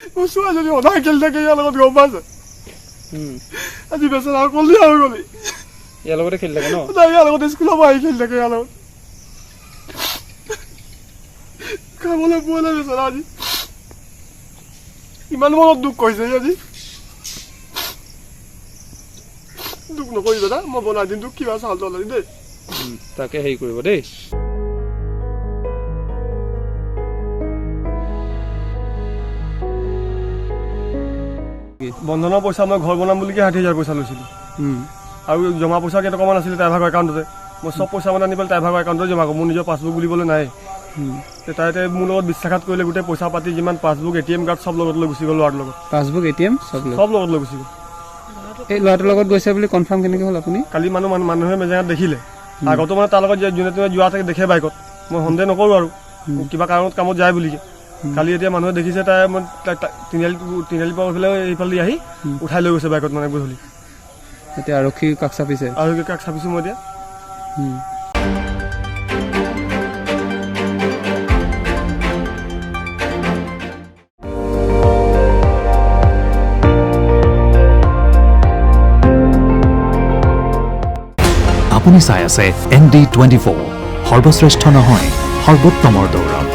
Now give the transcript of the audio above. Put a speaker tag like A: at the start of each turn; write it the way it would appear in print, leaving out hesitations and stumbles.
A: ছোৱালীজনী সদায় খেলি থাকে ইয়াৰ লগত গম পাইছে আজি বেচেৰা অকলীয়া হৈ গ'লি
B: ইয়াৰ লগতে খেলি থাকে ন
A: সদায় ইয়াৰ লগতে স্কুলৰ পৰা আহি খেলি থাকে ইয়াৰ লগত খাবলৈ পোৱা নাই বেচেৰা আজি ইমান মনত দুখ কৰিছে আজি দুখ নকৰিব দা মই বনাই দিম তোক কিবা চাউল তাউল দেই
B: তাকে হেৰি কৰিব দেই
A: বন্ধনৰ পইচা মই ঘৰ বনাম বুলিকে ৬০,০০০ পইচা লৈছিলোঁ আৰু জমা পইচা কেইটকামান আছিলে তাইৰ ভাগৰ একাউণ্টতে মই চব পইচা মানে আনি পেলাই তাইৰ ভাগৰ একাউণ্টতে জমা কৰোঁ মোৰ নিজৰ পাছবুক বুলিবলৈ নাই তাইতে মোৰ লগত বিশ্বাসঘাত কৰিলে গোটেই পইচা পাতি যিমান পাছবুক ATM কাৰ্ড চব লগত লৈ গুচি গ'ল ল'ৰাটোৰ লগত
C: পাছবুক ATM চব
A: লগত লৈ গুচি গ'ল
C: এই ল'ৰাটোৰ লগত গৈছে বুলি কনফাৰ্ম কেনেকৈ হ'ল আপুনি
A: কালি মানুহে মেজেঙাত দেখিলে আগতো মানে তাৰ লগত যোনে তোনে যোৱা থাকে দেখে বাইকত মই সন্দেহ নকৰোঁ আৰু কিবা কাৰণত কামত যায় বুলিকে কালি এতিয়া মানুহে দেখিছে তাই মই তিনিআলি পৰা এইফালে এইফালে আহি উঠাই লৈ গৈছে বাইকত মানে গধূলি
C: এতিয়া আৰক্ষী কাষ চাপিছে
A: আৰক্ষী কাষ চাপিছোঁ মই এতিয়া
D: আপুনি চাই আছে ND24 সৰ্বশ্ৰেষ্ঠ নহয় সৰ্বোত্তমৰ দৌৰত